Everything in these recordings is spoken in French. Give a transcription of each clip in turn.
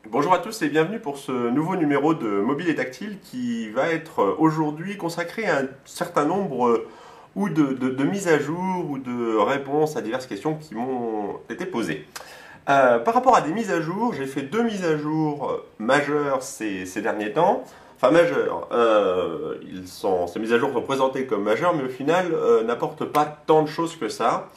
Bonjour à tous et bienvenue pour ce nouveau numéro de Mobile et Tactile qui va être aujourd'hui consacré à un certain nombre ou de mises à jour ou de réponses à diverses questions qui m'ont été posées. Par rapport à des mises à jour, j'ai fait deux mises à jour majeures ces derniers temps. Enfin majeures, ces mises à jour sont présentées comme majeures mais au final n'apportent pas tant de choses que ça.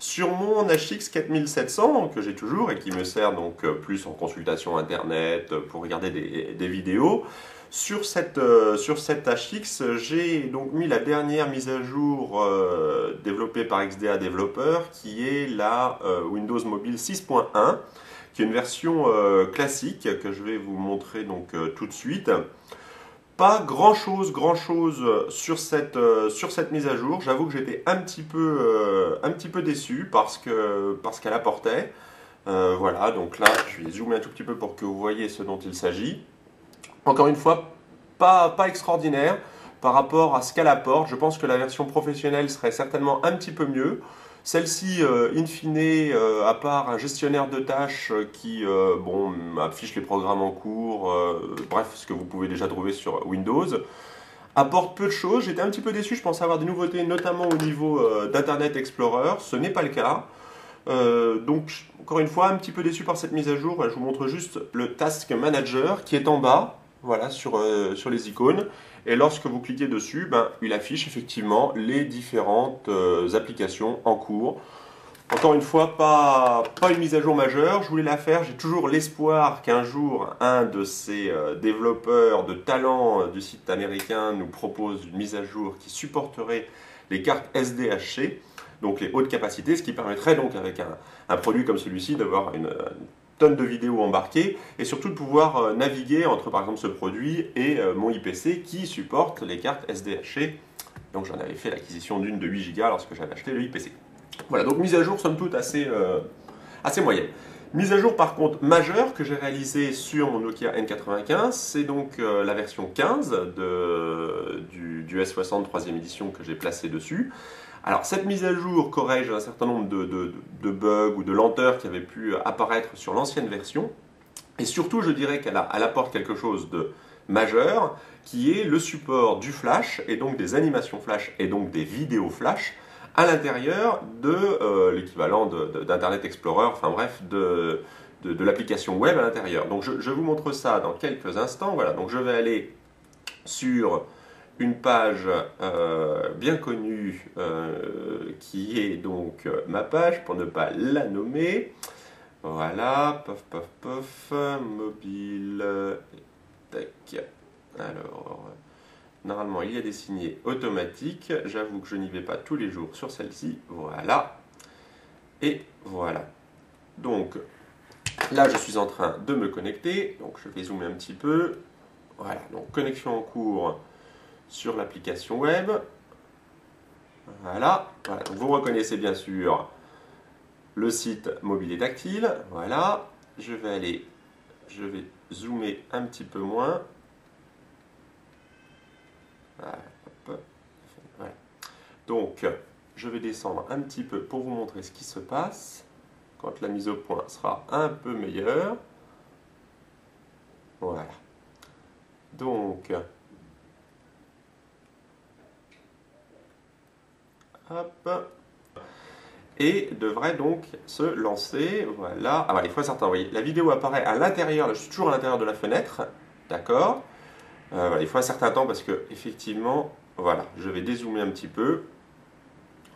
Sur mon HX 4700 que j'ai toujours et qui me sert donc plus en consultation internet pour regarder des vidéos, sur cette HX, j'ai donc mis la dernière mise à jour développée par XDA Developer qui est la Windows Mobile 6.1 qui est une version classique que je vais vous montrer donc tout de suite. Pas grand chose sur cette mise à jour. J'avoue que j'étais un petit peu déçu parce qu'elle apportait. Voilà, donc là, je vais zoomer un tout petit peu pour que vous voyez ce dont il s'agit. Encore une fois, pas extraordinaire par rapport à ce qu'elle apporte. Je pense que la version professionnelle serait certainement un petit peu mieux. Celle-ci, in fine, à part un gestionnaire de tâches qui bon, affiche les programmes en cours, bref, ce que vous pouvez déjà trouver sur Windows, apporte peu de choses. J'étais un petit peu déçu, je pensais avoir des nouveautés, notamment au niveau d'Internet Explorer. Ce n'est pas le cas. Donc, encore une fois, un petit peu déçu par cette mise à jour. Je vous montre juste le Task Manager qui est en bas, voilà, sur les icônes. Et lorsque vous cliquez dessus, ben, il affiche effectivement les différentes applications en cours. Encore une fois, pas une mise à jour majeure. Je voulais la faire. J'ai toujours l'espoir qu'un jour, un de ces développeurs de talent du site américain nous propose une mise à jour qui supporterait les cartes SDHC, donc les hautes capacités, ce qui permettrait donc avec un produit comme celui-ci d'avoir une tonne de vidéos embarquées et surtout de pouvoir naviguer entre par exemple ce produit et mon IPC qui supporte les cartes SDHC. Donc j'en avais fait l'acquisition d'une de 8 Go lorsque j'avais acheté le IPC. Voilà, donc mise à jour somme toute assez moyenne. Mise à jour par contre majeure que j'ai réalisée sur mon Nokia N95, c'est donc la version 15 du S60 3e édition que j'ai placé dessus. Alors cette mise à jour corrige un certain nombre de bugs ou de lenteurs qui avaient pu apparaître sur l'ancienne version. Et surtout je dirais qu'elle apporte quelque chose de majeur qui est le support du flash et donc des animations flash et donc des vidéos flash à l'intérieur de l'équivalent d'Internet Explorer, enfin bref, de l'application web à l'intérieur. Donc je vous montre ça dans quelques instants. Voilà, donc je vais aller sur une page bien connue qui est donc ma page pour ne pas la nommer. Voilà, pof pof pof, mobile, tac. Alors, normalement, il y a des signés automatiques. J'avoue que je n'y vais pas tous les jours sur celle-ci. Voilà. Et voilà. Donc, là, je suis en train de me connecter. Donc, je vais zoomer un petit peu. Voilà. Donc, connexion en cours sur l'application web. Voilà. Voilà. Donc, vous reconnaissez bien sûr le site mobile et tactile. Voilà. Je vais zoomer un petit peu moins. Voilà. Hop. Voilà. Donc, je vais descendre un petit peu pour vous montrer ce qui se passe quand la mise au point sera un peu meilleure. Voilà. Donc, hop. Et devrait donc se lancer. Voilà. Ah, voilà, il faut certain, vous voyez, la vidéo apparaît à l'intérieur, je suis toujours à l'intérieur de la fenêtre. D'accord. Voilà, il faut un certain temps parce que, effectivement, voilà, je vais dézoomer un petit peu.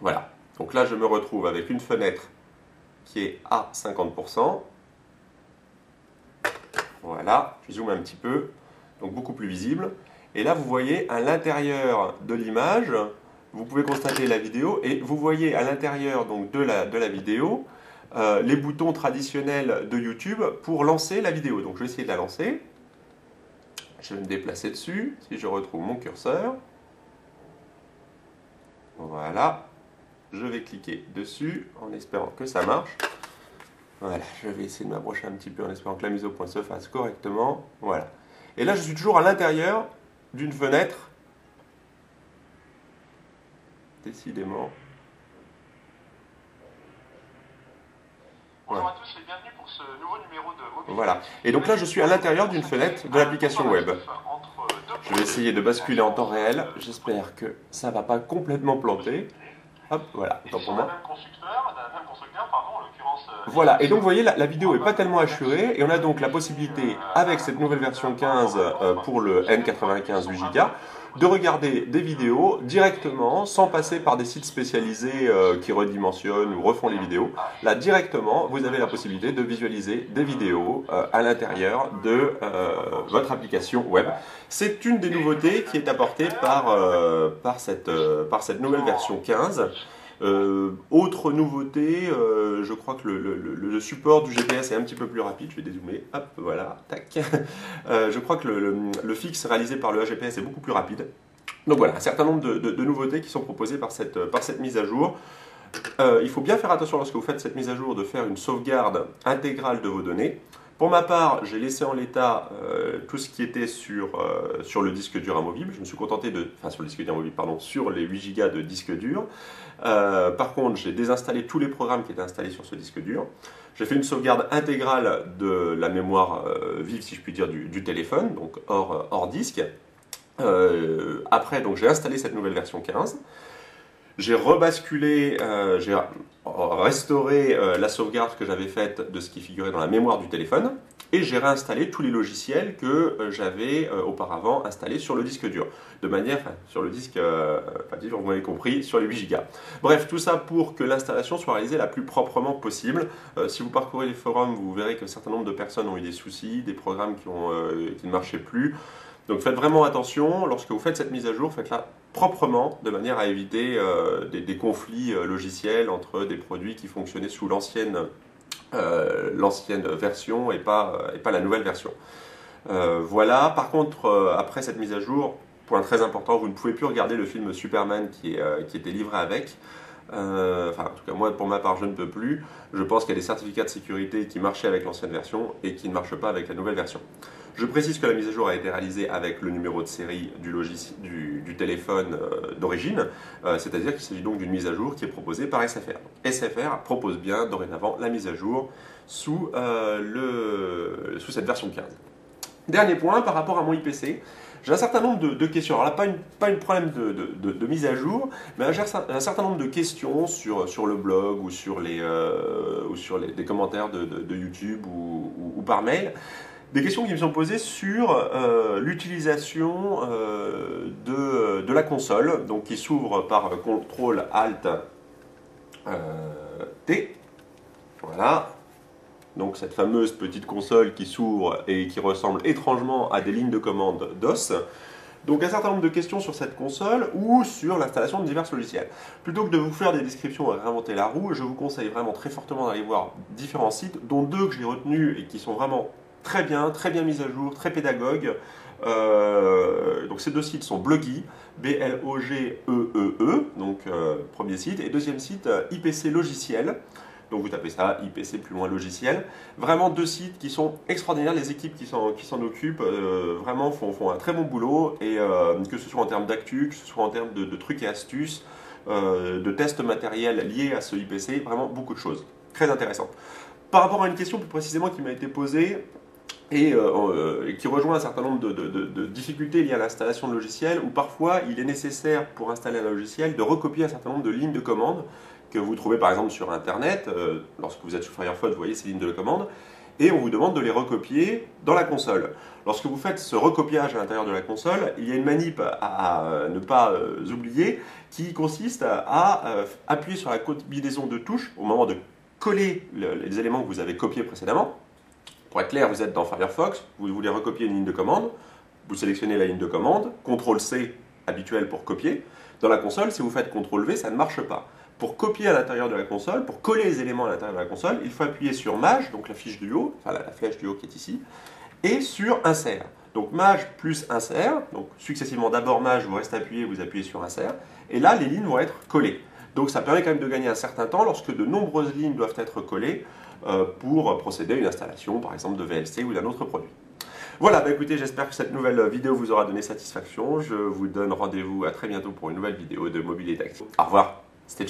Voilà. Donc là, je me retrouve avec une fenêtre qui est à 50%. Voilà, je zoome un petit peu, donc beaucoup plus visible. Et là, vous voyez à l'intérieur de l'image, vous pouvez constater la vidéo et vous voyez à l'intérieur donc de la vidéo les boutons traditionnels de YouTube pour lancer la vidéo. Donc je vais essayer de la lancer. Je vais me déplacer dessus, si je retrouve mon curseur. Voilà, je vais cliquer dessus en espérant que ça marche. Voilà, je vais essayer de m'approcher un petit peu en espérant que la mise au point se fasse correctement. Voilà. Et là, je suis toujours à l'intérieur d'une fenêtre. Décidément. Bonjour à tous et bienvenue pour ce nouveau numéro de Mobilité. Voilà. Et donc là, je suis à l'intérieur d'une fenêtre de l'application web. Je vais essayer de basculer en temps réel. J'espère que ça ne va pas complètement planter. Hop, voilà, autant pour moi. Voilà, et donc vous voyez, la vidéo n'est pas tellement hachurée, et on a donc la possibilité, avec cette nouvelle version 15 pour le N95 8 Go, de regarder des vidéos directement, sans passer par des sites spécialisés qui redimensionnent ou refont les vidéos. Là, directement, vous avez la possibilité de visualiser des vidéos à l'intérieur de votre application web. C'est une des nouveautés qui est apportée par cette nouvelle version 15. Autre nouveauté, je crois que le support du GPS est un petit peu plus rapide. Je vais dézoomer, hop, voilà, tac. Je crois que le fixe réalisé par le GPS est beaucoup plus rapide. Donc voilà, un certain nombre de nouveautés qui sont proposées par cette mise à jour. Il faut bien faire attention lorsque vous faites cette mise à jour de faire une sauvegarde intégrale de vos données. Pour ma part, j'ai laissé en l'état tout ce qui était sur le disque dur amovible. Je me suis contenté de... Enfin, sur le disque dur amovible, pardon, sur les 8 Go de disque dur. Par contre, j'ai désinstallé tous les programmes qui étaient installés sur ce disque dur. J'ai fait une sauvegarde intégrale de la mémoire vive, si je puis dire, du téléphone, donc hors disque. Après, donc, j'ai installé cette nouvelle version 15. J'ai rebasculé, j'ai restauré la sauvegarde que j'avais faite de ce qui figurait dans la mémoire du téléphone et j'ai réinstallé tous les logiciels que j'avais auparavant installés sur le disque dur. De manière, sur le disque, vous m'avez compris, sur les 8 Go. Bref, tout ça pour que l'installation soit réalisée la plus proprement possible. Si vous parcourez les forums, vous verrez qu'un certain nombre de personnes ont eu des soucis, des programmes qui ne marchaient plus. Donc faites vraiment attention, lorsque vous faites cette mise à jour, faites-la proprement, de manière à éviter des conflits logiciels entre des produits qui fonctionnaient sous l'ancienne version et pas la nouvelle version. Voilà, par contre, après cette mise à jour, point très important, vous ne pouvez plus regarder le film Superman qui était livré avec. En tout cas moi pour ma part je ne peux plus. Je pense qu'il y a des certificats de sécurité qui marchaient avec l'ancienne version et qui ne marchent pas avec la nouvelle version. Je précise que la mise à jour a été réalisée avec le numéro de série du téléphone d'origine, c'est-à-dire qu'il s'agit donc d'une mise à jour qui est proposée par SFR. SFR propose bien dorénavant la mise à jour sous cette version 15. Dernier point par rapport à mon IPC. J'ai un certain nombre de questions. Alors là, pas un problème de mise à jour, mais j'ai un certain nombre de questions sur le blog ou sur des commentaires de YouTube ou par mail. Des questions qui me sont posées sur l'utilisation de la console, donc qui s'ouvre par CTRL-ALT-T. Voilà. Donc cette fameuse petite console qui s'ouvre et qui ressemble étrangement à des lignes de commande DOS. Donc un certain nombre de questions sur cette console ou sur l'installation de divers logiciels. Plutôt que de vous faire des descriptions et réinventer la roue, je vous conseille vraiment très fortement d'aller voir différents sites, dont deux que j'ai retenus et qui sont vraiment très bien mis à jour, très pédagogues. Donc ces deux sites sont Blogy, B-L-O-G-E-E-E, donc premier site, et deuxième site IPC Logiciel. Donc vous tapez ça, IPC plus loin logiciel. Vraiment deux sites qui sont extraordinaires. Les équipes qui s'en occupent vraiment font un très bon boulot. Et que ce soit en termes d'actu, que ce soit en termes de trucs et astuces, de tests matériels liés à ce IPC, vraiment beaucoup de choses. Très intéressantes. Par rapport à une question plus précisément qui m'a été posée, et qui rejoint un certain nombre de difficultés liées à l'installation de logiciels, où parfois il est nécessaire pour installer un logiciel de recopier un certain nombre de lignes de commande que vous trouvez par exemple sur Internet. Lorsque vous êtes sur Firefox, vous voyez ces lignes de commande, et on vous demande de les recopier dans la console. Lorsque vous faites ce recopiage à l'intérieur de la console, il y a une manip à ne pas oublier qui consiste à appuyer sur la combinaison de touches au moment de coller les éléments que vous avez copiés précédemment. Pour être clair, vous êtes dans Firefox, vous voulez recopier une ligne de commande, vous sélectionnez la ligne de commande, CTRL-C habituel pour copier. Dans la console, si vous faites CTRL-V, ça ne marche pas. Pour copier à l'intérieur de la console, pour coller les éléments à l'intérieur de la console, il faut appuyer sur Maj, donc la fiche du haut, enfin la flèche du haut qui est ici, et sur Insert. Donc Maj plus Insert, donc successivement d'abord Maj, vous restez appuyé, vous appuyez sur Insert, et là les lignes vont être collées. Donc ça permet quand même de gagner un certain temps lorsque de nombreuses lignes doivent être collées pour procéder à une installation, par exemple de VLC ou d'un autre produit. Voilà, bah écoutez, j'espère que cette nouvelle vidéo vous aura donné satisfaction. Je vous donne rendez-vous à très bientôt pour une nouvelle vidéo de Mobilité Active. Au revoir, c'était